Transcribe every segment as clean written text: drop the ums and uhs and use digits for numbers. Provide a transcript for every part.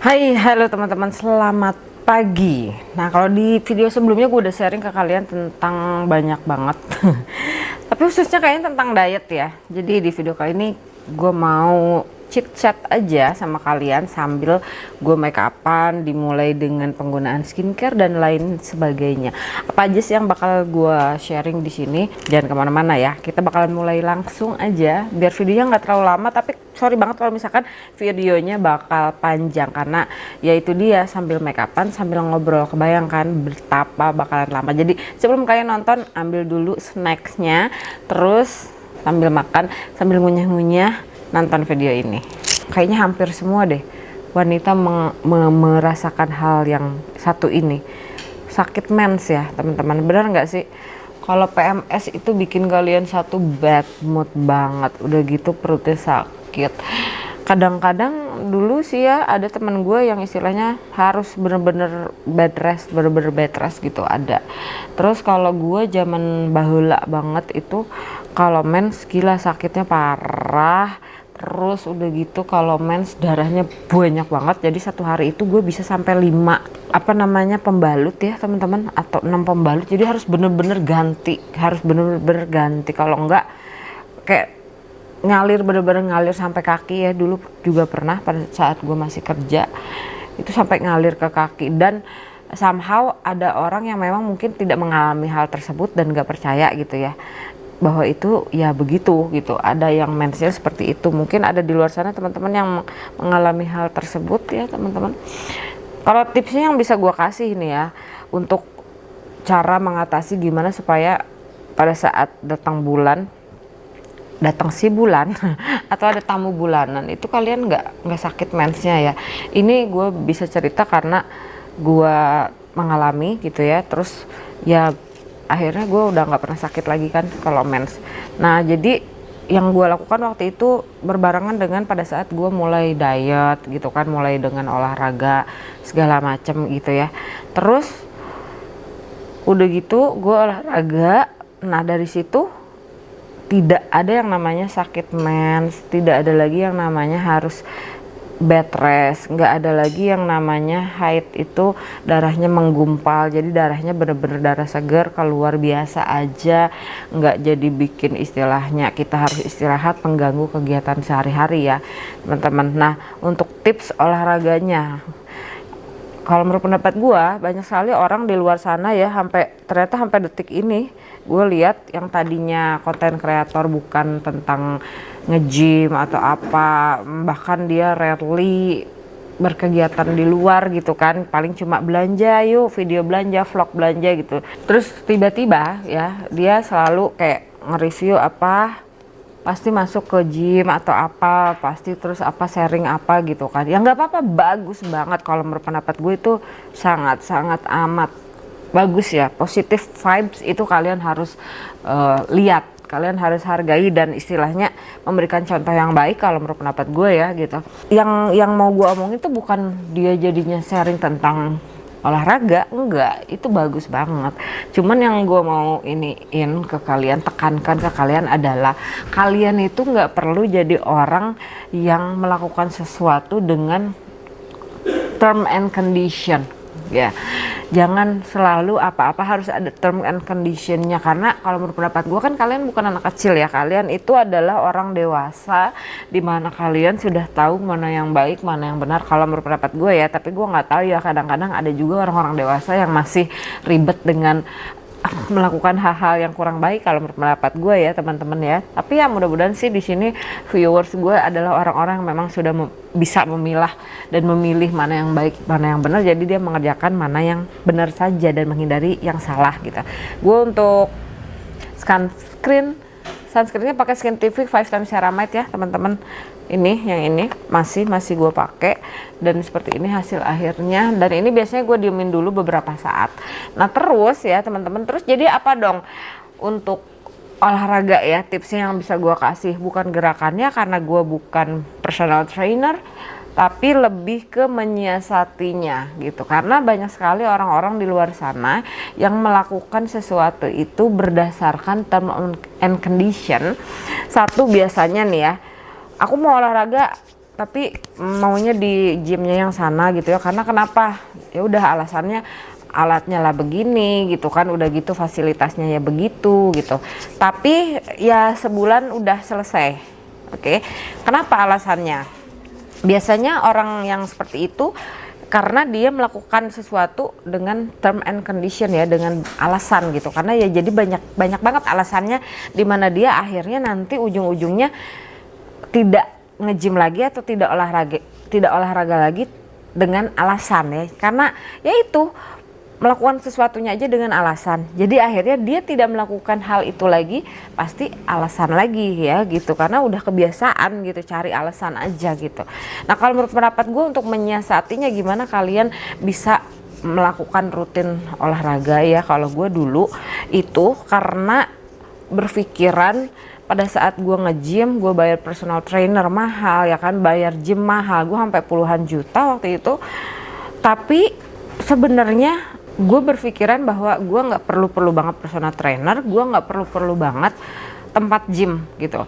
Hai, halo teman-teman, selamat pagi. Nah, kalau di video sebelumnya gue udah sharing ke kalian tentang banyak banget tapi khususnya kayaknya tentang diet ya. Jadi di video kali ini gue mau chit chat aja sama kalian sambil gue make upan, dimulai dengan penggunaan skincare dan lain sebagainya. Apa aja sih yang bakal gue sharing di sini? Jangan kemana-mana ya, kita bakalan mulai langsung aja biar videonya nggak terlalu lama. Tapi sorry banget kalau misalkan videonya bakal panjang karena ya itu dia, sambil make upan sambil ngobrol, kebayangkan betapa bakalan lama. Jadi sebelum kalian nonton, ambil dulu snacksnya, terus sambil makan sambil ngunyah-ngunyah nonton video ini. Kayaknya hampir semua deh wanita merasakan hal yang satu ini, sakit mens ya teman-teman. Benar nggak sih kalau PMS itu bikin kalian satu bad mood banget, udah gitu perutnya sakit. Kadang-kadang dulu sih ya ada teman gue yang istilahnya harus bener-bener bed rest, bener-bener bed rest gitu ada. Terus kalau gue zaman bahula banget itu kalau mens gila sakitnya parah. Terus udah gitu kalau mens darahnya banyak banget, jadi satu hari itu gue bisa sampai 5 pembalut ya teman-teman, atau 6 pembalut. Jadi harus bener-bener ganti, kalau enggak kayak ngalir, bener-bener ngalir sampai kaki ya. Dulu juga pernah pada saat gue masih kerja itu sampai ngalir ke kaki. Dan somehow ada orang yang memang mungkin tidak mengalami hal tersebut dan gak percaya gitu ya, bahwa itu ya begitu gitu, ada yang mensnya seperti itu. Mungkin ada di luar sana teman-teman yang mengalami hal tersebut ya teman-teman. Kalau tipsnya yang bisa gue kasih ini ya, untuk cara mengatasi gimana supaya pada saat datang si bulan atau ada tamu bulanan itu kalian nggak sakit mensnya ya. Ini gue bisa cerita karena gue mengalami gitu ya. Terus ya akhirnya gue udah nggak pernah sakit lagi kan kalau mens. Nah jadi yang gue lakukan waktu itu berbarengan dengan pada saat gue mulai diet gitu kan, mulai dengan olahraga segala macem gitu ya. Terus udah gitu gue olahraga, nah dari situ tidak ada yang namanya sakit mens, tidak ada lagi yang namanya harus bed rest, nggak ada lagi yang namanya haid itu darahnya menggumpal. Jadi darahnya bener-bener darah segar keluar biasa aja, nggak jadi bikin istilahnya kita harus istirahat, mengganggu kegiatan sehari-hari ya teman-teman. Nah untuk tips olahraganya, kalau menurut pendapat gue banyak sekali orang di luar sana ya, ternyata sampai detik ini gue lihat yang tadinya konten kreator bukan tentang nge-gym atau apa, bahkan dia rarely berkegiatan di luar gitu kan, paling cuma belanja, yuk video belanja, vlog belanja gitu. Terus tiba-tiba ya dia selalu kayak nge-review apa, pasti masuk ke gym atau apa, pasti terus apa sharing apa gitu kan. Ya nggak apa-apa, bagus banget. Kalau menurut pendapat gue itu sangat-sangat amat bagus ya. Positive vibes itu kalian harus lihat, kalian harus hargai dan istilahnya memberikan contoh yang baik kalau menurut pendapat gue ya gitu. Yang mau gue omongin itu bukan dia jadinya sharing tentang olahraga, enggak, itu bagus banget. Cuman yang gue mau iniin ke kalian, tekankan ke kalian adalah kalian itu nggak perlu jadi orang yang melakukan sesuatu dengan term and condition ya. Jangan selalu apa-apa harus ada term and conditionnya, karena kalau menurut pendapat gue kan kalian bukan anak kecil ya, kalian itu adalah orang dewasa dimana kalian sudah tahu mana yang baik mana yang benar kalau menurut pendapat gue ya. Tapi gue nggak tahu ya, kadang-kadang ada juga orang-orang dewasa yang masih ribet dengan melakukan hal-hal yang kurang baik kalau menurut pendapat gue ya teman-teman ya. Tapi ya mudah-mudahan sih di sini viewers gue adalah orang-orang yang memang sudah bisa memilah dan memilih mana yang baik mana yang benar, jadi dia mengerjakan mana yang benar saja dan menghindari yang salah gitu. Gue untuk sunscreennya pakai Skintific 5 times ceramide ya teman-teman. Ini yang ini masih gue pakai dan seperti ini hasil akhirnya. Dan ini biasanya gue diemin dulu beberapa saat. Nah terus ya teman-teman, terus jadi apa dong untuk olahraga ya, tipsnya yang bisa gue kasih bukan gerakannya karena gue bukan personal trainer, tapi lebih ke menyiasatinya gitu. Karena banyak sekali orang-orang di luar sana yang melakukan sesuatu itu berdasarkan term and condition. Satu biasanya nih ya, aku mau olahraga tapi maunya di gymnya yang sana gitu ya. Karena kenapa? Ya udah alasannya alatnya lah begini gitu kan, udah gitu fasilitasnya ya begitu gitu. Tapi ya sebulan udah selesai. Oke. Kenapa alasannya? Biasanya orang yang seperti itu karena dia melakukan sesuatu dengan term and condition ya, dengan alasan gitu. Karena ya jadi banyak banget alasannya, dimana dia akhirnya nanti ujung-ujungnya tidak nge-gym lagi atau tidak olahraga lagi dengan alasan ya. Karena ya itu melakukan sesuatunya aja dengan alasan. Jadi akhirnya dia tidak melakukan hal itu lagi, pasti alasan lagi ya gitu. Karena udah kebiasaan gitu, cari alasan aja gitu. Nah kalau menurut pendapat gue, untuk menyiasatinya gimana kalian bisa melakukan rutin olahraga ya. Kalau gue dulu itu karena berpikiran pada saat gue nge-gym, gue bayar personal trainer mahal ya kan, bayar gym mahal, gue sampai puluhan juta waktu itu. Tapi sebenarnya gue berpikiran bahwa gue nggak perlu banget personal trainer, gue nggak perlu banget tempat gym gitu.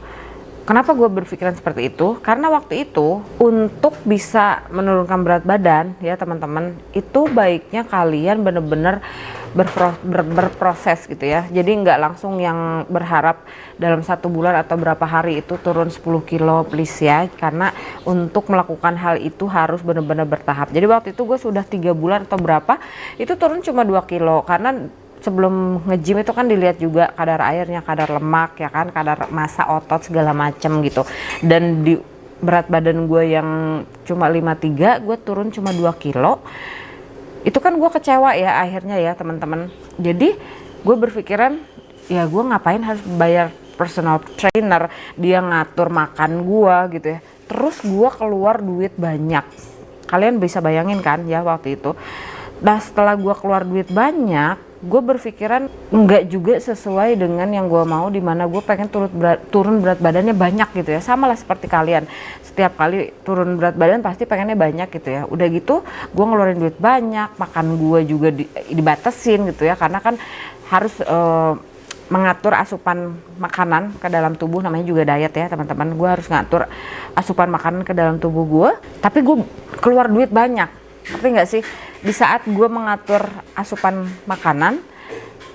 Kenapa gue berpikiran seperti itu? Karena waktu itu untuk bisa menurunkan berat badan ya teman-teman, itu baiknya kalian bener-bener berproses gitu ya. Jadi nggak langsung yang berharap dalam 1 bulan atau berapa hari itu turun 10 kilo please ya. Karena untuk melakukan hal itu harus bener-bener bertahap. Jadi waktu itu gue sudah 3 bulan atau berapa itu turun cuma 2 kilo. Karena sebelum nge-gym itu kan dilihat juga kadar airnya, kadar lemak ya kan, kadar massa otot segala macem gitu. Dan di berat badan gue yang cuma 53, gue turun cuma 2 kilo. Itu kan gue kecewa ya akhirnya ya teman-teman. Jadi gue berpikiran ya gue ngapain harus bayar personal trainer, dia ngatur makan gue gitu ya. Terus gue keluar duit banyak. Kalian bisa bayangin kan ya waktu itu. Nah setelah gue keluar duit banyak, gue berpikiran enggak juga sesuai dengan yang gue mau, dimana gue pengen turun berat badannya banyak gitu ya. Sama lah seperti kalian, setiap kali turun berat badan pasti pengennya banyak gitu ya. Udah gitu gue ngeluarin duit banyak, makan gue juga dibatasin gitu ya, karena kan harus mengatur asupan makanan ke dalam tubuh, namanya juga diet ya teman-teman. Gue harus ngatur asupan makanan ke dalam tubuh gue, tapi gue keluar duit banyak. Ngerti nggak sih? Di saat gue mengatur asupan makanan,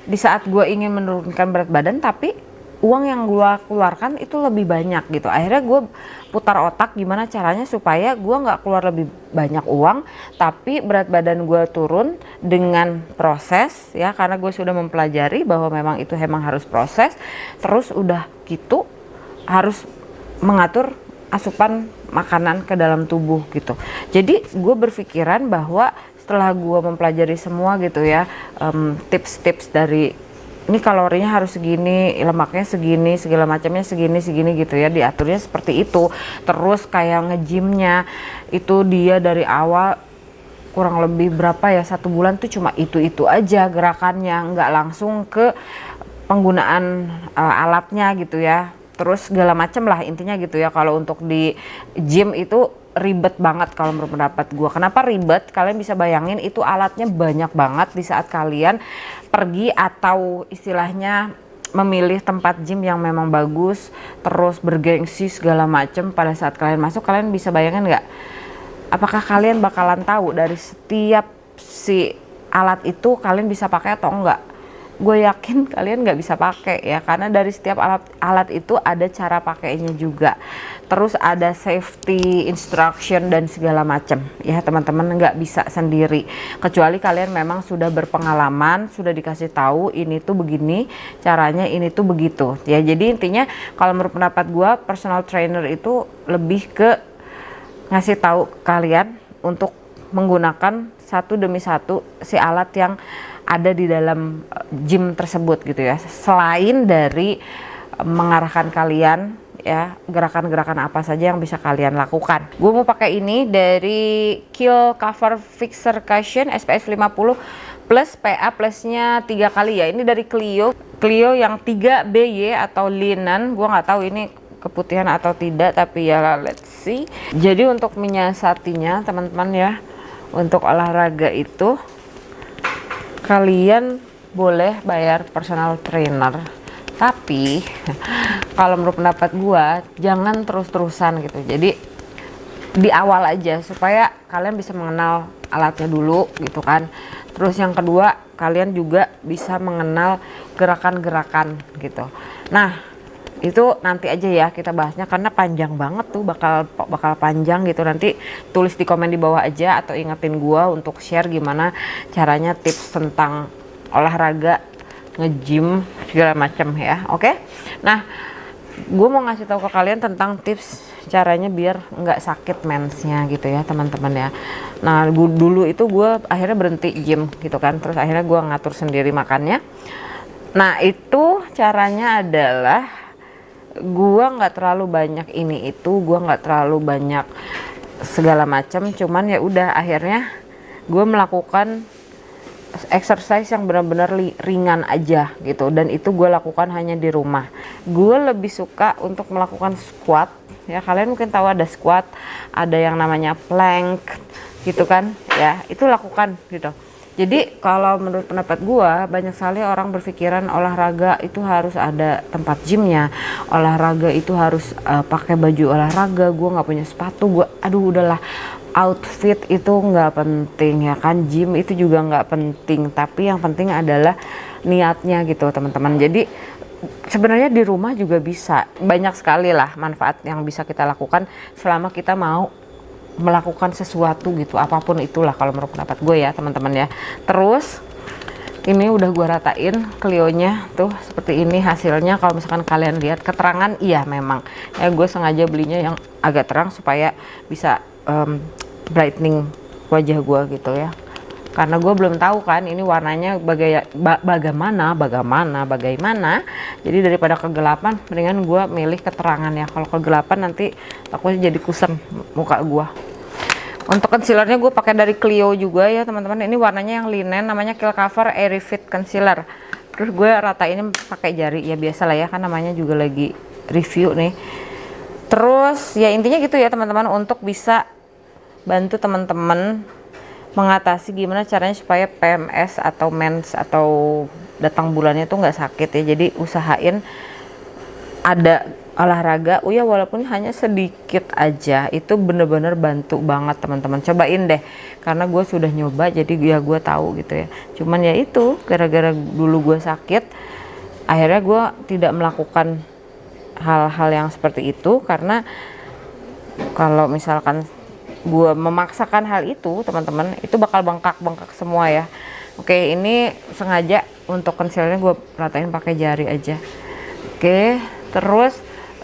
di saat gue ingin menurunkan berat badan, tapi uang yang gue keluarkan itu lebih banyak gitu. Akhirnya gue putar otak gimana caranya supaya gue nggak keluar lebih banyak uang, tapi berat badan gue turun dengan proses ya, karena gue sudah mempelajari bahwa memang itu memang harus proses. Terus udah gitu harus mengatur asupan makanan ke dalam tubuh gitu. Jadi gue berpikiran bahwa setelah gue mempelajari semua gitu ya, tips-tips dari ini kalorinya harus segini, lemaknya segini, segala macamnya segini gitu ya, diaturnya seperti itu. Terus kayak nge-gymnya itu dia dari awal kurang lebih berapa ya, 1 bulan tuh cuma itu aja gerakannya, nggak langsung ke penggunaan alatnya gitu ya. Terus segala macam lah intinya gitu ya. Kalau untuk di gym itu ribet banget kalau menurut pendapat gue. Kenapa ribet? Kalian bisa bayangin itu alatnya banyak banget. Di saat kalian pergi atau istilahnya memilih tempat gym yang memang bagus, terus bergengsi segala macam, pada saat kalian masuk, kalian bisa bayangin nggak? Apakah kalian bakalan tahu dari setiap si alat itu kalian bisa pakai atau enggak? Gue yakin kalian nggak bisa pakai ya, karena dari setiap alat itu ada cara pakainya juga. Terus ada safety instruction dan segala macam ya teman-teman, nggak bisa sendiri kecuali kalian memang sudah berpengalaman, sudah dikasih tahu ini tuh begini caranya, ini tuh begitu ya. Jadi intinya kalau menurut pendapat gue, personal trainer itu lebih ke ngasih tahu kalian untuk menggunakan satu demi satu si alat yang ada di dalam gym tersebut gitu ya, selain dari mengarahkan kalian ya gerakan-gerakan apa saja yang bisa kalian lakukan. Gue mau pakai ini dari Kill Cover Fixer Cushion SPF 50 plus PA plusnya 3 kali ya. Ini dari Clio yang 3BY atau linen. Gue nggak tahu ini keputihan atau tidak, tapi ya let's see. Jadi untuk menyiasatinya teman-teman ya, untuk olahraga itu kalian boleh bayar personal trainer, tapi kalau menurut pendapat gua jangan terus-terusan gitu. Jadi di awal aja supaya kalian bisa mengenal alatnya dulu gitu kan. Terus yang kedua, kalian juga bisa mengenal gerakan-gerakan gitu. Nah, itu nanti aja ya kita bahasnya karena panjang banget tuh, bakal panjang gitu. Nanti tulis di komen di bawah aja atau ingetin gua untuk share gimana caranya tips tentang olahraga, nge-gym segala macam ya. Oke. Nah, gue mau ngasih tahu ke kalian tentang tips caranya biar nggak sakit mensnya gitu ya teman-teman ya. Nah, dulu itu gue akhirnya berhenti gym gitu kan, terus akhirnya gue ngatur sendiri makannya. Nah, itu caranya adalah gue nggak terlalu banyak ini itu, gue nggak terlalu banyak segala macam, cuman ya udah akhirnya gue melakukan exercise yang benar-benar ringan aja gitu, dan itu gue lakukan hanya di rumah. Gue lebih suka untuk melakukan squat ya, kalian mungkin tahu ada squat, ada yang namanya plank gitu kan ya, itu lakukan gitu. Jadi kalau menurut pendapat gue, banyak sekali orang berpikiran olahraga itu harus ada tempat gymnya, olahraga itu harus pakai baju olahraga, gue nggak punya sepatu, gue aduh udahlah, outfit itu nggak penting ya kan, gym itu juga nggak penting, tapi yang penting adalah niatnya gitu teman-teman. Jadi sebenarnya di rumah juga bisa, banyak sekali lah manfaat yang bisa kita lakukan selama kita mau melakukan sesuatu gitu, apapun itulah kalau menurut pendapat gue ya teman-teman ya. Terus ini udah gue ratain Clio-nya tuh seperti ini hasilnya. Kalau misalkan kalian lihat keterangan, iya memang ya gue sengaja belinya yang agak terang supaya bisa brightening wajah gue gitu ya, karena gue belum tahu kan ini warnanya bagaimana. Jadi daripada kegelapan, mendingan gue milih keterangan ya. Kalau kegelapan nanti takutnya jadi kusam muka gue. Untuk concealernya gue pakai dari Clio juga ya teman-teman. Ini warnanya yang linen, namanya Kill Cover Airy Fit Concealer. Terus gue ratainnya pakai jari ya, biasa lah ya kan, namanya juga lagi review nih. Terus ya intinya gitu ya teman-teman, untuk bisa bantu teman-teman mengatasi gimana caranya supaya PMS atau mens atau datang bulannya tuh nggak sakit ya. Jadi usahain ada olahraga, ya walaupun hanya sedikit aja, itu bener-bener bantu banget teman-teman. Cobain deh, karena gue sudah nyoba jadi ya gue tahu gitu ya. Cuman ya itu gara-gara dulu gue sakit, akhirnya gue tidak melakukan hal-hal yang seperti itu, karena kalau misalkan gue memaksakan hal itu teman-teman, itu bakal bengkak-bengkak semua ya. Oke, ini sengaja untuk concealernya gue ratain pakai jari aja. Oke, terus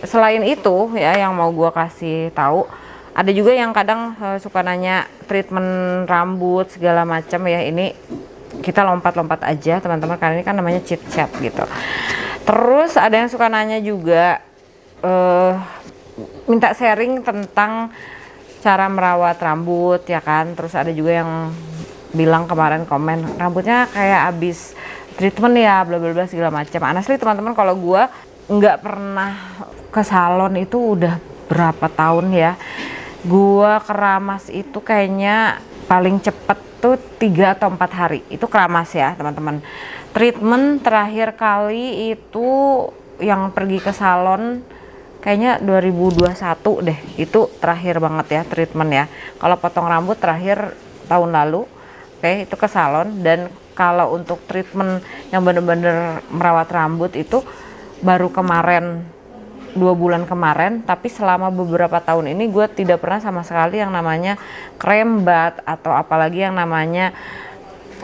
selain itu ya yang mau gue kasih tahu, ada juga yang kadang suka nanya treatment rambut segala macam ya. Ini kita lompat-lompat aja teman-teman, karena ini kan namanya chit chat gitu. Terus ada yang suka nanya juga minta sharing tentang cara merawat rambut ya kan. Terus ada juga yang bilang kemarin komen, rambutnya kayak abis treatment ya bla bla bla segala macam. Honestly teman-teman, kalau gue nggak pernah ke salon itu udah berapa tahun ya. Gua keramas itu kayaknya paling cepet tuh 3 atau 4 hari itu keramas ya teman-teman. Treatment terakhir kali itu yang pergi ke salon kayaknya 2021 deh, itu terakhir banget ya treatment ya. Kalau potong rambut terakhir tahun lalu, oke, itu ke salon. Dan kalau untuk treatment yang bener-bener merawat rambut itu baru kemarin, 2 bulan kemarin. Tapi selama beberapa tahun ini gue tidak pernah sama sekali yang namanya krem bat atau apalagi yang namanya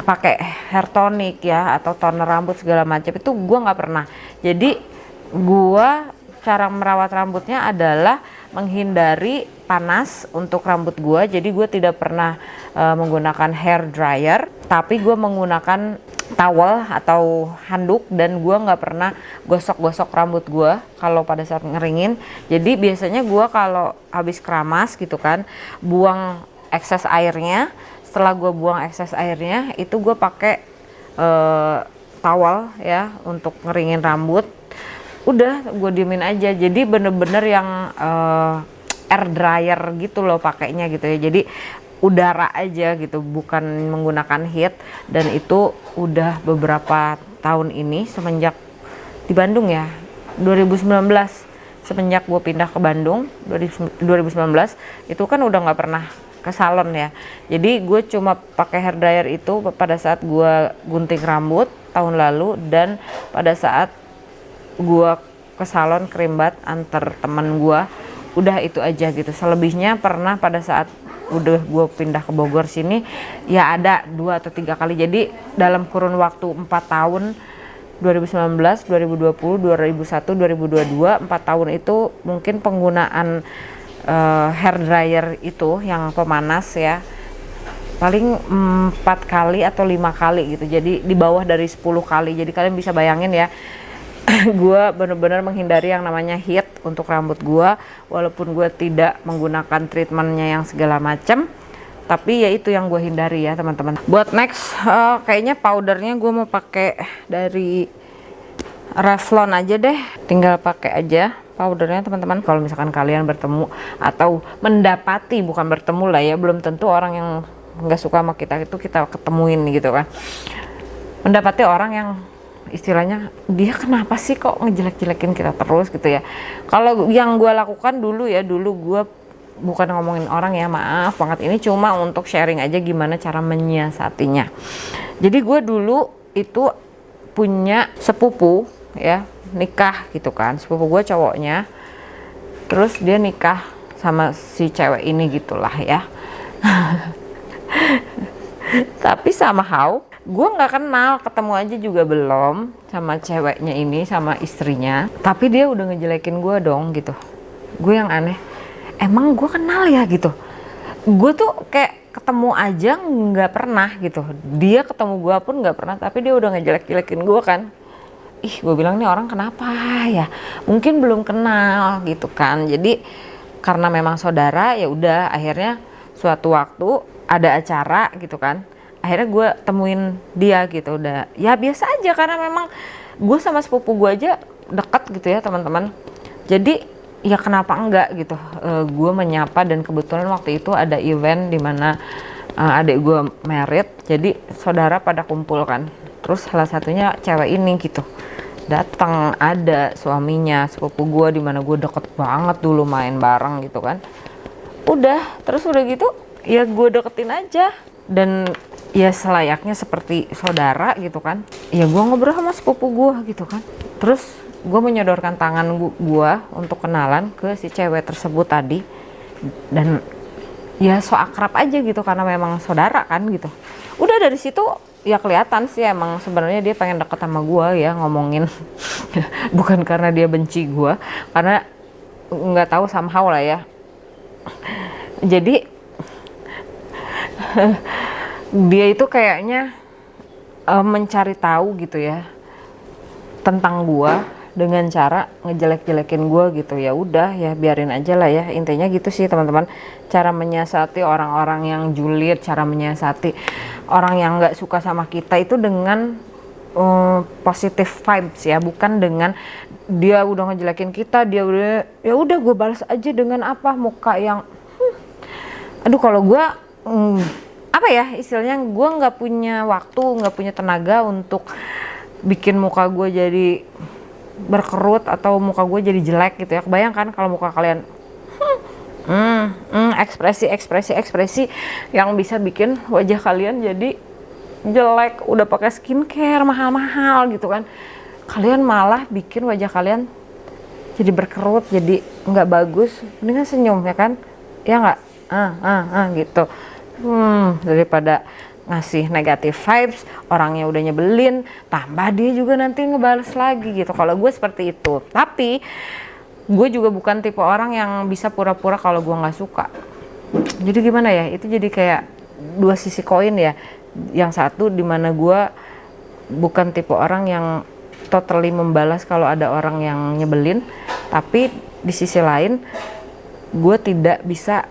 pakai hair tonic ya atau toner rambut segala macam, itu gue nggak pernah. Jadi gue cara merawat rambutnya adalah menghindari panas untuk rambut gue. Jadi gue tidak pernah menggunakan hair dryer, tapi gue menggunakan towel atau handuk, dan gue nggak pernah gosok-gosok rambut gue kalau pada saat ngeringin. Jadi biasanya gue kalau habis keramas gitu kan, buang ekses airnya. Setelah gue buang ekses airnya, itu gue pakai towel ya untuk ngeringin rambut. Udah gue diemin aja. Jadi bener-bener yang air dryer gitu loh pakainya gitu ya. Jadi udara aja gitu, bukan menggunakan heat. Dan itu udah beberapa tahun ini, semenjak di Bandung ya, 2019 semenjak gue pindah ke Bandung 2019 itu kan udah nggak pernah ke salon ya. Jadi gue cuma pakai hair dryer itu pada saat gue gunting rambut tahun lalu dan pada saat gue ke salon kerimbat antar teman gue, udah itu aja gitu. Selebihnya pernah pada saat udah gue pindah ke Bogor sini ya ada 2 atau 3 kali. Jadi dalam kurun waktu 4 tahun 2019, 2020, 2021, 2022 4 tahun itu mungkin penggunaan hair dryer itu yang pemanas ya paling 4 kali atau 5 kali gitu. Jadi di bawah dari 10 kali. Jadi kalian bisa bayangin ya gue bener-bener menghindari yang namanya heat untuk rambut gue, walaupun gue tidak menggunakan treatmentnya yang segala macam, tapi ya itu yang gue hindari ya teman-teman. Buat next kayaknya powdernya gue mau pakai dari Revlon aja deh, tinggal pakai aja powdernya teman-teman. Kalau misalkan kalian bertemu atau mendapati, bukan bertemu lah ya, belum tentu orang yang nggak suka sama kita itu kita ketemuin gitu kan, mendapati orang yang istilahnya dia kenapa sih kok ngejelek-jelekin kita terus gitu ya. Kalau yang gue lakukan dulu ya, dulu gue bukan ngomongin orang ya, maaf banget, ini cuma untuk sharing aja gimana cara menyiasatinya. Jadi gue dulu itu punya sepupu ya, nikah gitu kan, sepupu gue cowoknya, terus dia nikah sama si cewek ini gitulah ya. Tapi somehow gue nggak kenal, ketemu aja juga belum sama ceweknya ini, sama istrinya, tapi dia udah ngejelekin gue dong gitu. Gue yang aneh, emang gue kenal ya gitu. Gue tuh kayak ketemu aja nggak pernah gitu, dia ketemu gue pun nggak pernah, tapi dia udah ngejelek-jelekin gue kan. Ih, gue bilang nih orang kenapa ya, mungkin belum kenal gitu kan. Jadi karena memang saudara ya udah, akhirnya suatu waktu ada acara gitu kan, akhirnya gue temuin dia gitu. Udah ya biasa aja karena memang gue sama sepupu gue aja deket gitu ya teman-teman. Jadi ya kenapa enggak gitu, gue menyapa. Dan kebetulan waktu itu ada event dimana adik gue married, jadi saudara pada kumpul kan. Terus salah satunya cewek ini gitu datang, ada suaminya sepupu gue, dimana gue deket banget dulu main bareng gitu kan. Udah, terus udah gitu ya gue deketin aja, dan ya selayaknya seperti saudara gitu kan. Ya gue ngobrol sama sepupu gue gitu kan. Terus gue menyodorkan tangan gue untuk kenalan ke si cewek tersebut tadi, dan ya so akrab aja gitu karena memang saudara kan gitu. Udah dari situ ya kelihatan sih emang sebenarnya dia pengen deket sama gue ya, ngomongin. Bukan karena dia benci gue, karena nggak tahu somehow lah ya. Jadi dia itu kayaknya mencari tahu gitu ya tentang gue dengan cara ngejelek-jelekin gue gitu. Ya udah ya biarin aja lah ya, intinya gitu sih teman-teman, cara menyiasati orang-orang yang julid, cara menyiasati orang yang nggak suka sama kita itu dengan positive vibes ya, bukan dengan dia udah ngejelekin kita, dia udah ya udah gue balas aja dengan apa, muka yang aduh. Kalau gue apa ya istilahnya, gue nggak punya waktu, nggak punya tenaga untuk bikin muka gue jadi berkerut atau muka gue jadi jelek gitu ya. Kebayangkan kalau muka kalian ekspresi yang bisa bikin wajah kalian jadi jelek, udah pakai skincare mahal-mahal gitu kan, kalian malah bikin wajah kalian jadi berkerut, jadi nggak bagus. Mendingan senyum ya kan, ya nggak, gitu. Daripada ngasih negatif vibes, orangnya udah nyebelin, tambah dia juga nanti ngebales lagi gitu. Kalau gue seperti itu. Tapi gue juga bukan tipe orang yang bisa pura-pura kalau gue nggak suka. Jadi gimana ya, itu jadi kayak dua sisi koin ya. Yang satu dimana gue bukan tipe orang yang totally membalas kalau ada orang yang nyebelin, tapi di sisi lain gue tidak bisa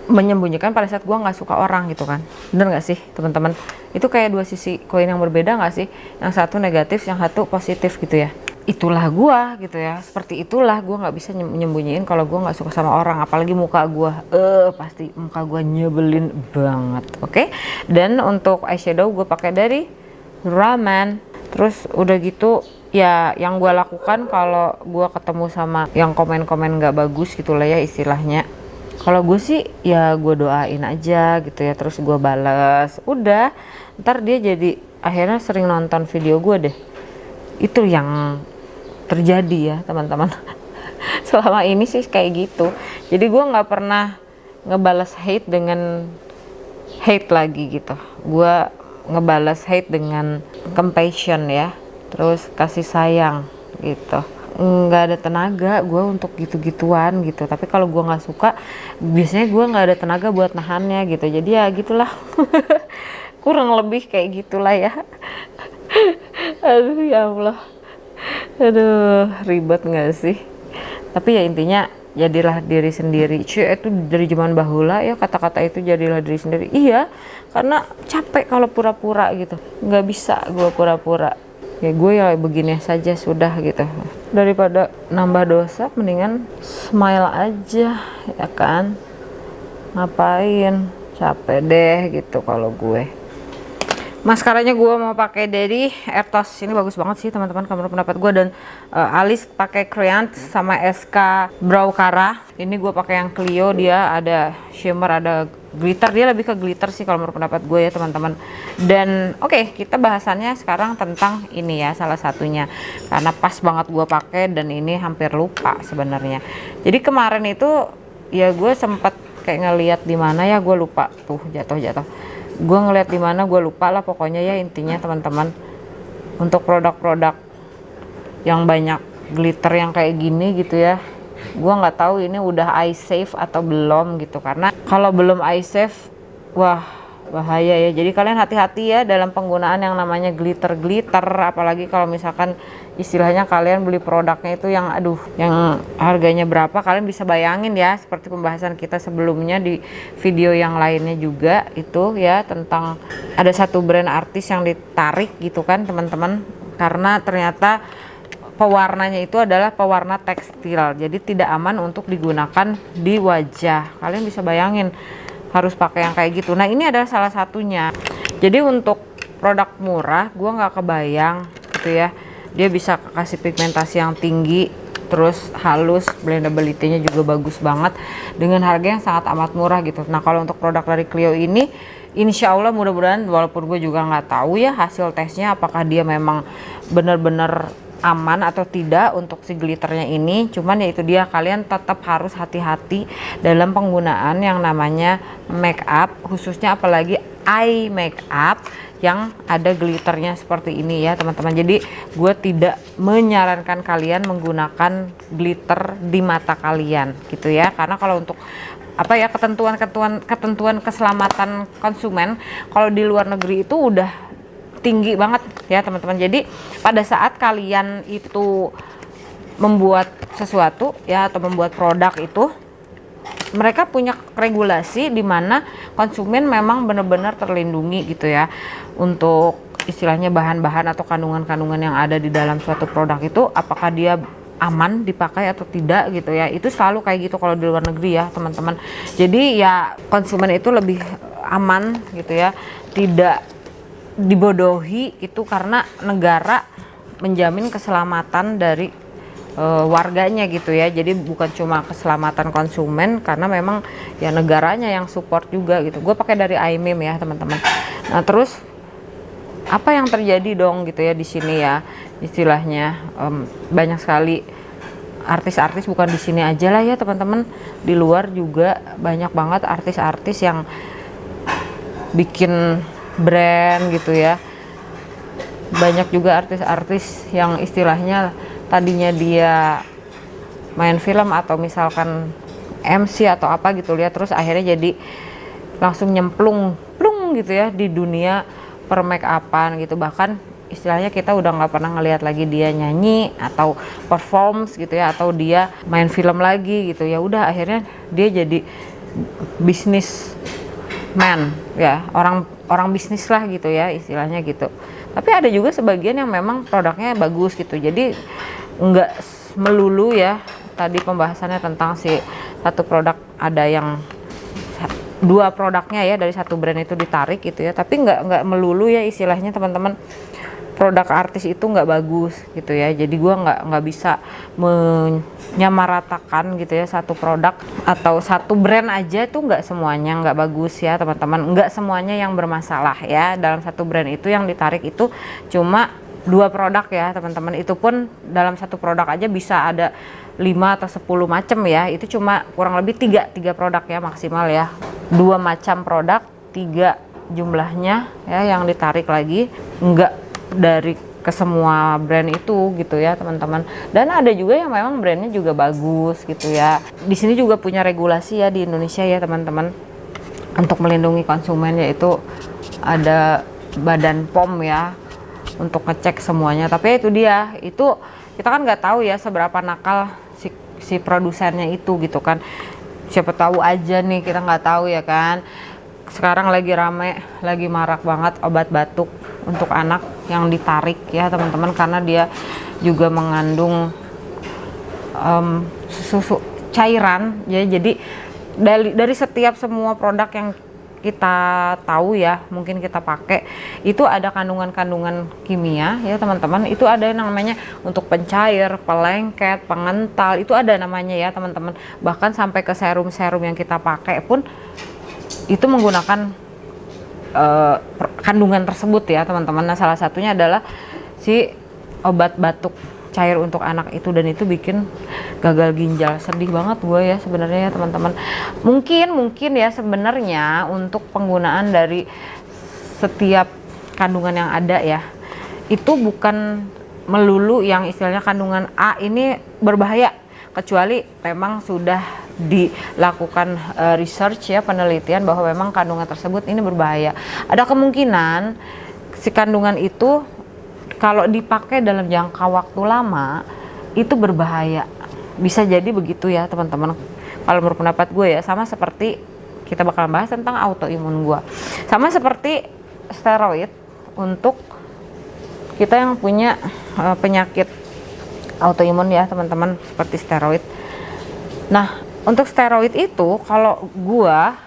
menyembunyikan pada saat gue nggak suka orang gitu kan. Bener nggak sih teman-teman? Itu kayak dua sisi koin yang berbeda nggak sih? Yang satu negatif, yang satu positif gitu ya. Itulah gue gitu ya, seperti itulah gue nggak bisa menyembunyiin kalau gue nggak suka sama orang, apalagi muka gue. Pasti muka gue nyebelin banget, oke? Dan untuk eyeshadow gue pakai dari Raman. Terus udah gitu ya yang gue lakukan kalau gue ketemu sama yang komen-komen nggak bagus gitu lah ya istilahnya, kalau gue sih ya gue doain aja gitu ya, terus gue balas, udah ntar dia jadi akhirnya sering nonton video gue deh. Itu yang terjadi ya teman-teman. Selama ini sih kayak gitu, jadi gue nggak pernah ngebalas hate dengan hate lagi gitu, gue ngebalas hate dengan compassion ya, terus kasih sayang gitu. Nggak ada tenaga gue untuk gitu-gituan gitu, tapi kalau gue nggak suka biasanya gue nggak ada tenaga buat nahannya gitu, jadi ya gitulah. Kurang lebih kayak gitulah ya. Aduh ya Allah, aduh ribet nggak sih, tapi ya intinya jadilah diri sendiri. Itu dari zaman bahula ya kata-kata itu, jadilah diri sendiri. Iya, karena capek kalau pura-pura gitu, nggak bisa gue pura-pura. Ya gue ya begini saja sudah gitu, daripada nambah dosa mendingan smile aja ya kan, ngapain capek deh gitu. Kalau gue maskaranya gue mau pakai dari Airtos, ini bagus banget sih teman-teman kalau menurut pendapat gue, dan alis pakai Creant sama SK Brow Cara. Ini gue pakai yang Clio, dia ada shimmer, ada glitter, dia lebih ke glitter sih kalau menurut pendapat gue ya teman-teman. Dan oke, kita bahasannya sekarang tentang ini ya, salah satunya karena pas banget gue pakai dan ini hampir lupa sebenarnya. Jadi kemarin itu ya gue sempet kayak ngeliat di mana ya, gue lupa tuh, jatuh gue ngeliat di mana gue lupa lah pokoknya ya. Intinya teman-teman, untuk produk-produk yang banyak glitter yang kayak gini gitu ya, gue nggak tahu ini udah eye safe atau belum gitu, karena kalau belum eye safe wah bahaya ya. Jadi kalian hati-hati ya dalam penggunaan yang namanya glitter, apalagi kalau misalkan istilahnya kalian beli produknya itu yang aduh, yang harganya berapa, kalian bisa bayangin ya, seperti pembahasan kita sebelumnya di video yang lainnya juga itu ya, tentang ada satu brand artis yang ditarik gitu kan teman-teman, karena ternyata pewarnanya itu adalah pewarna tekstil, jadi tidak aman untuk digunakan di wajah. Kalian bisa bayangin harus pakai yang kayak gitu. Nah ini adalah salah satunya. Jadi untuk produk murah gue nggak kebayang gitu ya, dia bisa kasih pigmentasi yang tinggi, terus halus, blendability-nya juga bagus banget dengan harga yang sangat amat murah gitu. Nah kalau untuk produk dari Clio ini insya Allah mudah-mudahan, walaupun gue juga nggak tahu ya hasil tesnya apakah dia memang benar-benar aman atau tidak untuk si glitternya ini, cuman ya itu dia, kalian tetap harus hati-hati dalam penggunaan yang namanya make up, khususnya apalagi eye make up yang ada glitternya seperti ini ya teman-teman. Jadi gue tidak menyarankan kalian menggunakan glitter di mata kalian gitu ya, karena kalau untuk apa ya, ketentuan keselamatan konsumen kalau di luar negeri itu udah tinggi banget ya teman-teman. Jadi pada saat kalian itu membuat sesuatu ya, atau membuat produk itu, mereka punya regulasi di mana konsumen memang benar-benar terlindungi gitu ya, untuk istilahnya bahan-bahan atau kandungan-kandungan yang ada di dalam suatu produk itu apakah dia aman dipakai atau tidak gitu ya. Itu selalu kayak gitu kalau di luar negeri ya teman-teman. Jadi ya konsumen itu lebih aman gitu ya, tidak dibodohi itu, karena negara menjamin keselamatan dari warganya gitu ya. Jadi bukan cuma keselamatan konsumen, karena memang ya negaranya yang support juga gitu. Gue pakai dari iMim ya teman-teman. Nah terus apa yang terjadi dong gitu ya di sini ya, istilahnya banyak sekali artis-artis, bukan di sini aja lah ya teman-teman, di luar juga banyak banget artis-artis yang bikin brand gitu ya. Banyak juga artis-artis yang istilahnya tadinya dia main film atau misalkan MC atau apa gitu ya, terus akhirnya jadi langsung nyemplung plung gitu ya di dunia per make upan gitu. Bahkan istilahnya kita udah nggak pernah ngelihat lagi dia nyanyi atau performs gitu ya, atau dia main film lagi gitu ya. Udah akhirnya dia jadi bisnis man ya, orang bisnis lah gitu ya istilahnya gitu. Tapi ada juga sebagian yang memang produknya bagus gitu, jadi nggak melulu ya. Tadi pembahasannya tentang si satu produk, ada yang dua produknya ya dari satu brand itu ditarik gitu ya, tapi nggak melulu ya istilahnya teman-teman. produk artis itu nggak bagus gitu ya. Jadi gue nggak bisa menyamaratakan gitu ya satu produk atau satu brand aja itu nggak semuanya nggak bagus ya teman-teman, nggak semuanya yang bermasalah ya. Dalam satu brand itu yang ditarik itu cuma 2 produk ya teman-teman, itu pun dalam satu produk aja bisa ada 5 atau 10 macam ya. Itu cuma kurang lebih 3 produk ya maksimal ya, 2 macam produk, 3 jumlahnya ya yang ditarik lagi, enggak dari ke semua brand itu gitu ya teman-teman. Dan ada juga yang memang brandnya juga bagus gitu ya. Di sini juga punya regulasi ya di Indonesia ya teman-teman untuk melindungi konsumen, yaitu ada Badan POM ya untuk ngecek semuanya. Tapi itu dia, itu kita kan nggak tahu ya seberapa nakal si produsennya itu gitu kan. Siapa tahu aja nih, kita nggak tahu ya kan. Sekarang lagi rame, lagi marak banget obat batuk untuk anak yang ditarik ya teman-teman, karena dia juga mengandung susu cairan ya. Jadi dari setiap semua produk yang kita tahu ya, mungkin kita pakai itu ada kandungan-kandungan kimia ya teman-teman. Itu ada yang namanya untuk pencair, pelengket, pengental, itu ada namanya ya teman-teman. Bahkan sampai ke serum-serum yang kita pakai pun itu menggunakan kandungan tersebut ya teman-teman. Nah salah satunya adalah si obat batuk cair untuk anak itu, dan itu bikin gagal ginjal. Sedih banget gue ya sebenarnya ya teman-teman. Mungkin ya sebenarnya untuk penggunaan dari setiap kandungan yang ada ya, itu bukan melulu yang istilahnya kandungan A ini berbahaya, kecuali memang sudah dilakukan research ya, penelitian bahwa memang kandungan tersebut ini berbahaya. Ada kemungkinan si kandungan itu kalau dipakai dalam jangka waktu lama itu berbahaya, bisa jadi begitu ya teman-teman. Kalau menurut pendapat gue ya, sama seperti kita bakal bahas tentang autoimun gue, sama seperti steroid untuk kita yang punya penyakit autoimun ya teman-teman, seperti steroid. Nah untuk steroid itu kalau gua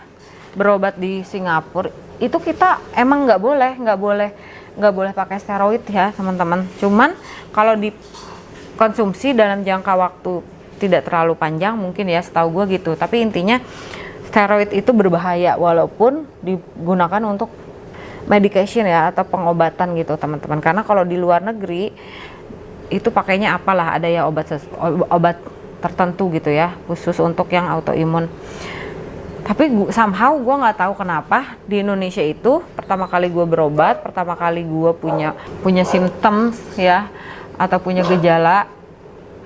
berobat di Singapura itu kita emang nggak boleh pakai steroid ya teman-teman. Cuman kalau dikonsumsi dalam jangka waktu tidak terlalu panjang mungkin ya, setahu gua gitu. Tapi intinya steroid itu berbahaya walaupun digunakan untuk medication ya atau pengobatan gitu teman-teman. Karena kalau di luar negeri itu pakainya apalah, ada ya obat tertentu gitu ya khusus untuk yang autoimun. Tapi somehow gue nggak tahu kenapa di Indonesia itu pertama kali gue berobat, pertama kali gue punya symptoms ya atau punya gejala,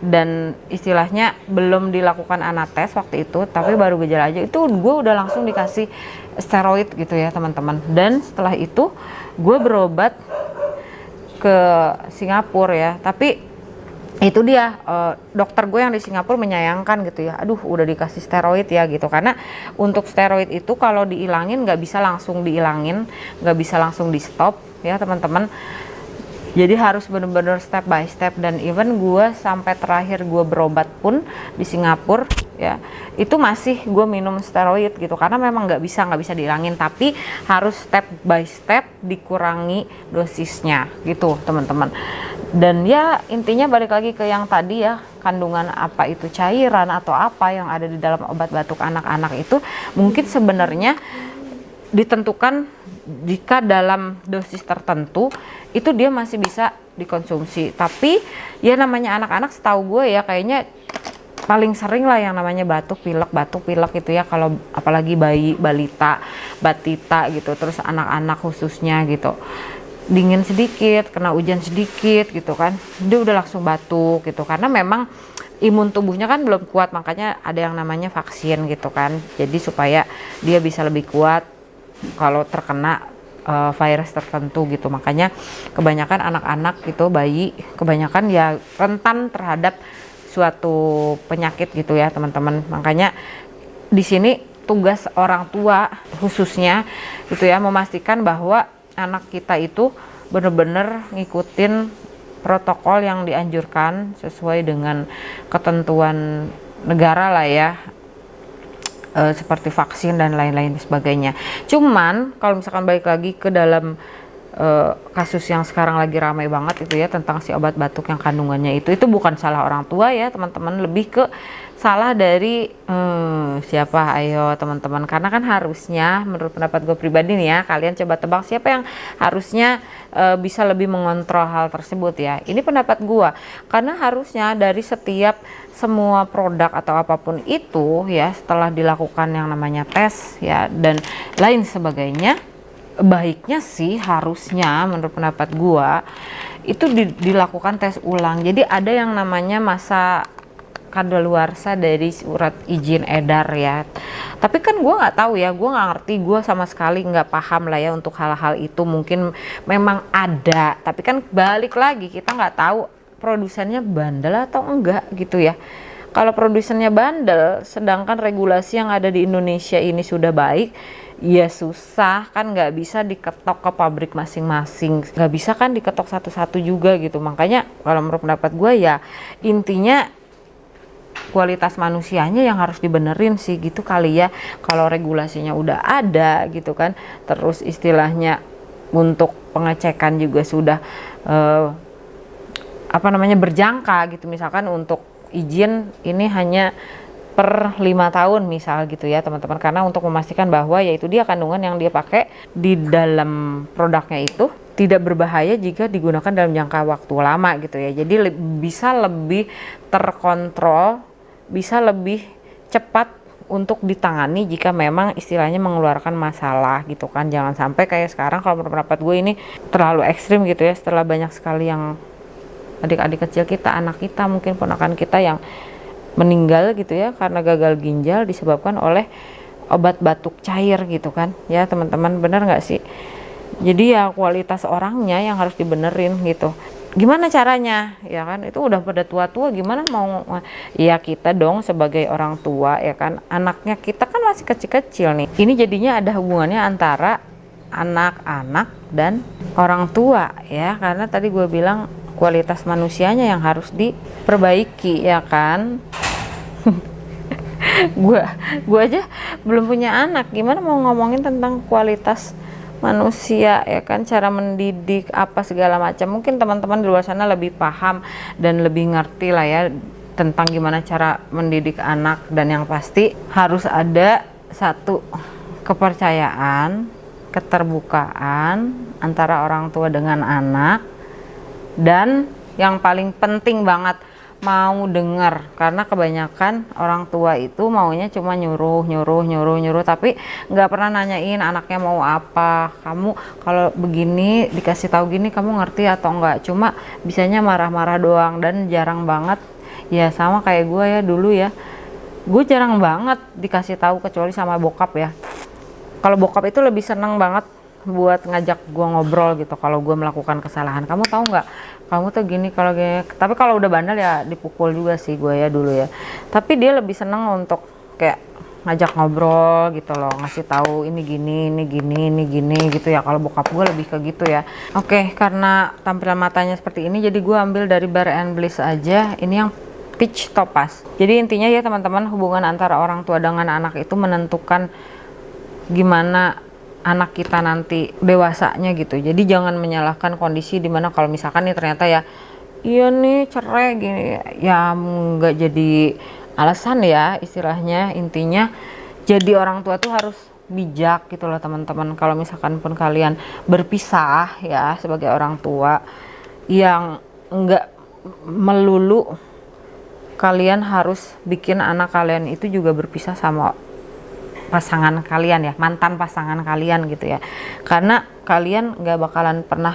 dan istilahnya belum dilakukan anates waktu itu, tapi baru gejala aja itu gue udah langsung dikasih steroid gitu ya teman-teman. Dan setelah itu gue berobat ke Singapura ya, tapi itu dia dokter gue yang di Singapura menyayangkan gitu ya, aduh udah dikasih steroid ya gitu, karena untuk steroid itu kalau diilangin nggak bisa langsung diilangin, nggak bisa langsung di stop ya teman-teman. Jadi harus bener-bener step by step. Dan even gue sampai terakhir gue berobat pun di Singapura ya, itu masih gue minum steroid gitu, karena memang nggak bisa diilangin, tapi harus step by step dikurangi dosisnya gitu teman-teman. Dan ya intinya balik lagi ke yang tadi ya, kandungan apa itu cairan atau apa yang ada di dalam obat batuk anak-anak itu mungkin sebenarnya ditentukan jika dalam dosis tertentu itu dia masih bisa dikonsumsi. Tapi ya namanya anak-anak, setahu gue ya kayaknya paling sering lah yang namanya batuk pilek gitu ya, kalau apalagi bayi, balita, batita gitu, terus anak-anak khususnya gitu, dingin sedikit, kena hujan sedikit gitu kan, dia udah langsung batuk gitu, karena memang imun tubuhnya kan belum kuat. Makanya ada yang namanya vaksin gitu kan, jadi supaya dia bisa lebih kuat kalau terkena virus tertentu gitu. Makanya kebanyakan anak-anak gitu, bayi kebanyakan ya rentan terhadap suatu penyakit gitu ya teman-teman. Makanya di sini tugas orang tua khususnya gitu ya, memastikan bahwa anak kita itu benar-benar ngikutin protokol yang dianjurkan sesuai dengan ketentuan negara lah ya, seperti vaksin dan lain-lain sebagainya. Cuman kalau misalkan balik lagi ke dalam kasus yang sekarang lagi ramai banget itu ya, tentang si obat batuk yang kandungannya itu bukan salah orang tua ya teman-teman, lebih ke salah dari siapa, ayo teman-teman, karena kan harusnya menurut pendapat gue pribadi nih ya, kalian coba tebak siapa yang harusnya bisa lebih mengontrol hal tersebut ya. Ini pendapat gue, karena harusnya dari setiap semua produk atau apapun itu ya, setelah dilakukan yang namanya tes ya dan lain sebagainya, baiknya sih harusnya menurut pendapat gua itu dilakukan tes ulang. Jadi ada yang namanya masa kadaluarsa dari surat izin edar ya. Tapi kan gua nggak tahu ya, gua nggak ngerti, gua sama sekali nggak paham lah ya untuk hal-hal itu. Mungkin memang ada, tapi kan balik lagi kita nggak tahu produsennya bandel atau enggak gitu ya. Kalau produsennya bandel, sedangkan regulasi yang ada di Indonesia ini sudah baik, ya susah kan, nggak bisa diketok ke pabrik masing-masing, nggak bisa kan diketok satu-satu juga gitu. Makanya kalau menurut pendapat gue ya intinya kualitas manusianya yang harus dibenerin sih gitu kali ya. Kalau regulasinya udah ada gitu kan, terus istilahnya untuk pengecekan juga sudah berjangka gitu, misalkan untuk izin ini hanya per 5 tahun misal gitu ya teman-teman, karena untuk memastikan bahwa yaitu dia kandungan yang dia pakai di dalam produknya itu tidak berbahaya jika digunakan dalam jangka waktu lama gitu ya. Jadi bisa lebih terkontrol, bisa lebih cepat untuk ditangani jika memang istilahnya mengeluarkan masalah gitu kan. Jangan sampai kayak sekarang, kalau menurut pendapat gue ini terlalu ekstrim gitu ya, setelah banyak sekali yang adik-adik kecil kita, anak kita, mungkin ponakan kita yang meninggal gitu ya karena gagal ginjal disebabkan oleh obat batuk cair gitu kan ya teman-teman, bener nggak sih? Jadi ya kualitas orangnya yang harus dibenerin gitu. Gimana caranya ya kan, itu udah pada tua-tua, gimana mau ya kita dong sebagai orang tua ya kan, anaknya kita kan masih kecil-kecil nih, ini jadinya ada hubungannya antara anak-anak dan orang tua ya, karena tadi gue bilang kualitas manusianya yang harus diperbaiki ya kan. Gue aja belum punya anak, gimana mau ngomongin tentang kualitas manusia ya kan, cara mendidik apa segala macam. Mungkin teman-teman di luar sana lebih paham dan lebih ngerti lah ya tentang gimana cara mendidik anak, dan yang pasti harus ada satu kepercayaan, keterbukaan antara orang tua dengan anak. Dan yang paling penting banget, mau dengar, karena kebanyakan orang tua itu maunya cuma nyuruh, tapi nggak pernah nanyain anaknya mau apa. Kamu kalau begini dikasih tahu gini kamu ngerti atau enggak, cuma bisanya marah-marah doang. Dan jarang banget ya, sama kayak gue ya dulu ya, gue jarang banget dikasih tahu kecuali sama bokap ya. Kalau bokap itu lebih seneng banget buat ngajak gue ngobrol gitu kalau gue melakukan kesalahan. Kamu tahu nggak, kamu tuh gini, kalau gini. Tapi kalau udah bandel ya dipukul juga sih gue ya dulu ya. Tapi dia lebih seneng untuk kayak ngajak ngobrol gitu loh, ngasih tahu ini gini, ini gini, ini gini gitu ya. Kalau bokap gue lebih ke gitu ya. Oke, karena tampilan matanya seperti ini, jadi gue ambil dari Bare & Bliss aja. Ini yang peach topaz. Jadi intinya ya teman-teman, hubungan antara orang tua dengan anak itu menentukan gimana anak kita nanti dewasanya gitu. Jadi jangan menyalahkan kondisi dimana kalau misalkan nih ternyata ya iya nih cerai gini ya, nggak jadi alasan ya istilahnya. Intinya jadi orang tua tuh harus bijak gitu loh teman-teman. Kalau misalkan pun kalian berpisah ya sebagai orang tua, yang nggak melulu kalian harus bikin anak kalian itu juga berpisah sama pasangan kalian ya, mantan pasangan kalian gitu ya, karena kalian nggak bakalan pernah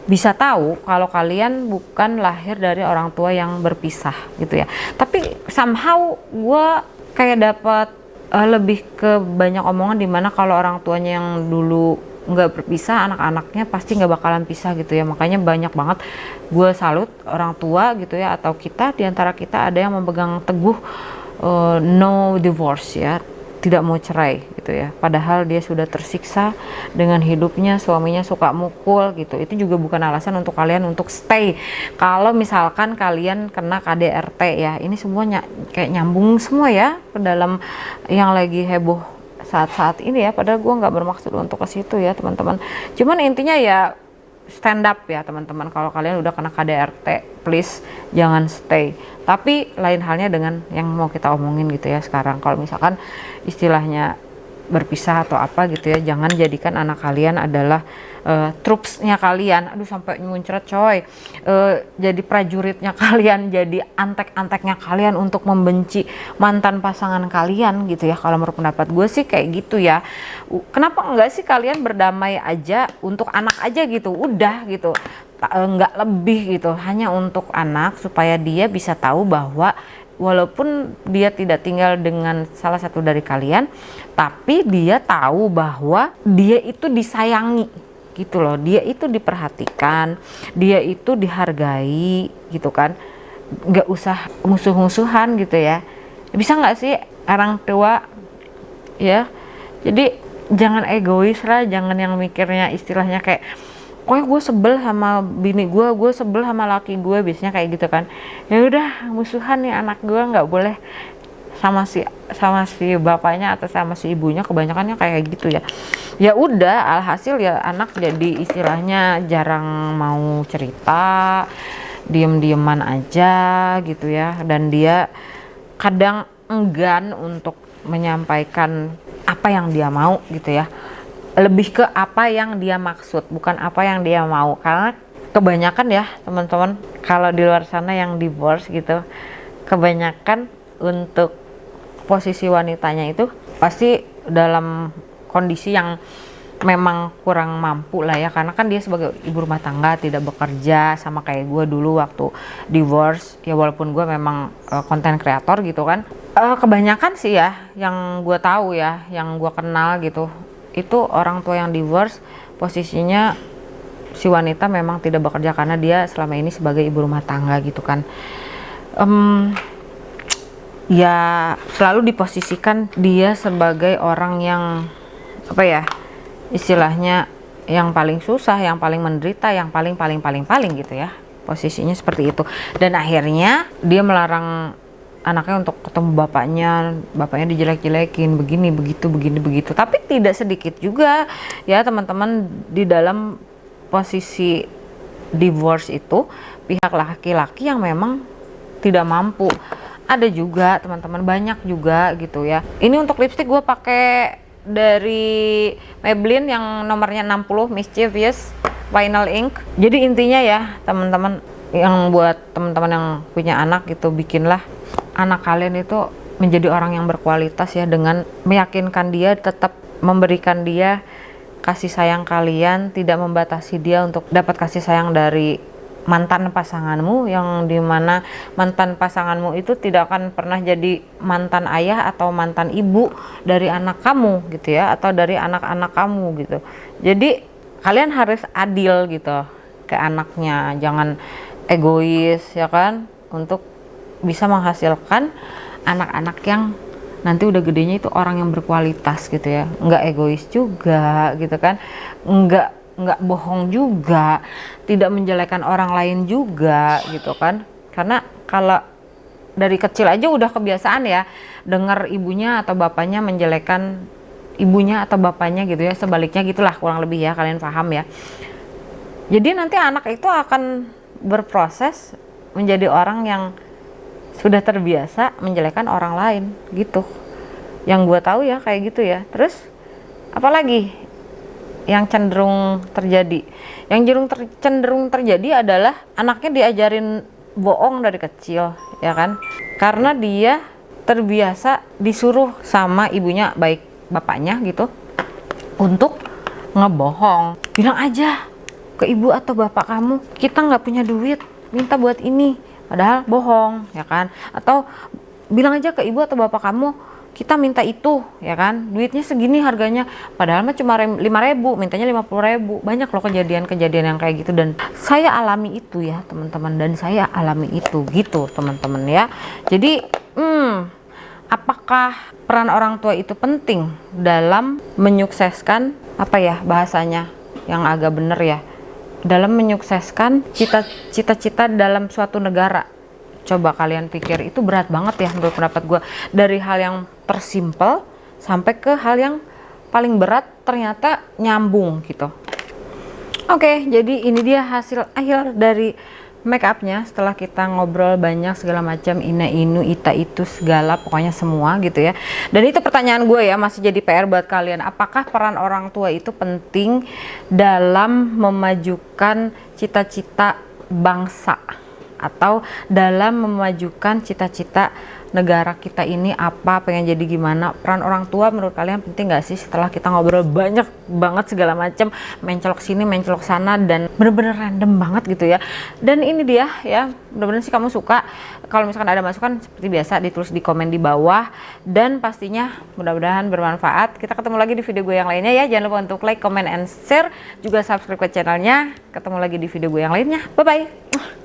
bisa tahu kalau kalian bukan lahir dari orang tua yang berpisah gitu ya. Tapi somehow gue kayak dapat lebih ke banyak omongan dimana kalau orang tuanya yang dulu nggak berpisah, anak-anaknya pasti nggak bakalan pisah gitu ya. Makanya banyak banget gue salut orang tua gitu ya, atau kita diantara kita ada yang memegang teguh no divorce ya, tidak mau cerai gitu ya, padahal dia sudah tersiksa dengan hidupnya, suaminya suka mukul gitu. Itu juga bukan alasan untuk kalian untuk stay. Kalau misalkan kalian kena KDRT ya, ini semuanya kayak nyambung semua ya ke dalam yang lagi heboh saat-saat ini ya, padahal gue nggak bermaksud untuk ke situ ya teman-teman. Cuman intinya ya stand up ya teman-teman. Kalau kalian udah kena KDRT, please jangan stay. Tapi lain halnya dengan yang mau kita omongin gitu ya sekarang. Kalau misalkan istilahnya berpisah atau apa gitu ya, jangan jadikan anak kalian adalah troopsnya kalian. Aduh sampai muncrat coy. Jadi prajuritnya kalian, jadi antek-anteknya kalian untuk membenci mantan pasangan kalian gitu ya. Kalau menurut pendapat gue sih kayak gitu ya. Kenapa enggak sih kalian berdamai aja untuk anak aja gitu, udah gitu, enggak lebih gitu, hanya untuk anak supaya dia bisa tahu bahwa walaupun dia tidak tinggal dengan salah satu dari kalian, tapi dia tahu bahwa dia itu disayangi gitu loh, dia itu diperhatikan, dia itu dihargai gitu kan. Nggak usah musuh-musuhan gitu ya, bisa nggak sih orang tua ya. Jadi jangan egois lah, jangan yang mikirnya istilahnya kayak pokoknya gue sebel sama bini gue sebel sama laki gue, biasanya kayak gitu kan. Ya udah musuhan nih anak gue, nggak boleh sama si bapaknya atau sama si ibunya, kebanyakannya kayak gitu ya. Ya udah alhasil ya anak jadi istilahnya jarang mau cerita, diem-dieman aja gitu ya, dan dia kadang enggan untuk menyampaikan apa yang dia mau gitu ya. Lebih ke apa yang dia maksud, bukan apa yang dia mau. Karena kebanyakan ya teman-teman, kalau di luar sana yang divorce gitu, kebanyakan untuk posisi wanitanya itu pasti dalam kondisi yang memang kurang mampu lah ya, karena kan dia sebagai ibu rumah tangga tidak bekerja, sama kayak gue dulu waktu divorce ya, walaupun gue memang konten kreator gitu kan. Kebanyakan sih ya yang gue tahu ya, yang gue kenal gitu, itu orang tua yang divorce posisinya si wanita memang tidak bekerja karena dia selama ini sebagai ibu rumah tangga gitu kan. Ya selalu diposisikan dia sebagai orang yang apa ya istilahnya, yang paling susah, yang paling menderita, yang paling gitu ya, posisinya seperti itu. Dan akhirnya dia melarang anaknya untuk ketemu bapaknya dijelek-jelekin, begini begitu. Tapi tidak sedikit juga ya teman-teman di dalam posisi divorce itu pihak laki-laki yang memang tidak mampu. Ada juga teman-teman, banyak juga gitu ya. Ini untuk lipstick gue pakai dari Maybelline yang nomornya 60 Mischievous Vinyl Ink. Jadi intinya ya teman-teman, yang buat teman-teman yang punya anak gitu, bikinlah anak kalian itu menjadi orang yang berkualitas ya, dengan meyakinkan dia, tetap memberikan dia kasih sayang kalian, tidak membatasi dia untuk dapat kasih sayang dari mantan pasanganmu, yang dimana mantan pasanganmu itu tidak akan pernah jadi mantan ayah atau mantan ibu dari anak kamu gitu ya, atau dari anak-anak kamu gitu. Jadi kalian harus adil gitu ke anaknya, jangan egois ya kan, untuk bisa menghasilkan anak-anak yang nanti udah gedenya itu orang yang berkualitas gitu ya, nggak egois juga gitu kan, nggak bohong juga, tidak menjelekan orang lain juga gitu kan. Karena kalau dari kecil aja udah kebiasaan ya dengar ibunya atau bapaknya menjelekan ibunya atau bapaknya gitu ya, sebaliknya gitulah kurang lebih ya, kalian paham ya. Jadi nanti anak itu akan berproses menjadi orang yang sudah terbiasa menjelekan orang lain gitu. Yang gue tahu ya kayak gitu ya. Terus apalagi yang cenderung terjadi? Yang cenderung terjadi adalah anaknya diajarin bohong dari kecil ya kan, karena dia terbiasa disuruh sama ibunya, baik bapaknya gitu, untuk ngebohong. Bilang aja ke ibu atau bapak kamu, kita nggak punya duit, minta buat ini, padahal bohong ya kan. Atau bilang aja ke ibu atau bapak kamu, kita minta itu ya kan, duitnya segini harganya, padahal mah cuma 5.000, mintanya 50.000. Banyak loh kejadian yang kayak gitu, dan saya alami itu ya teman-teman, dan saya alami itu gitu teman-teman ya. Jadi apakah peran orang tua itu penting dalam menyukseskan, apa ya bahasanya yang agak bener ya, dalam menyukseskan cita-cita dalam suatu negara? Coba kalian pikir, itu berat banget ya menurut pendapat gue. Dari hal yang tersimpel sampai ke hal yang paling berat ternyata nyambung gitu. Oke, jadi ini dia hasil akhir dari make upnya setelah kita ngobrol banyak segala macam, ina inu ita itu segala pokoknya semua gitu ya. Dan itu pertanyaan gue ya, masih jadi PR buat kalian, apakah peran orang tua itu penting dalam memajukan cita-cita bangsa atau dalam memajukan cita-cita negara kita ini, apa pengen jadi gimana? Peran orang tua menurut kalian penting gak sih? Setelah kita ngobrol banyak banget segala macam, mencolok sini mencolok sana dan bener-bener random banget gitu ya. Dan ini dia ya, mudah-mudahan sih kamu suka. Kalau misalkan ada masukan seperti biasa ditulis di komen di bawah, dan pastinya mudah-mudahan bermanfaat. Kita ketemu lagi di video gue yang lainnya ya. Jangan lupa untuk like, comment, and share, juga subscribe ke channelnya. Ketemu lagi di video gue yang lainnya. Bye bye.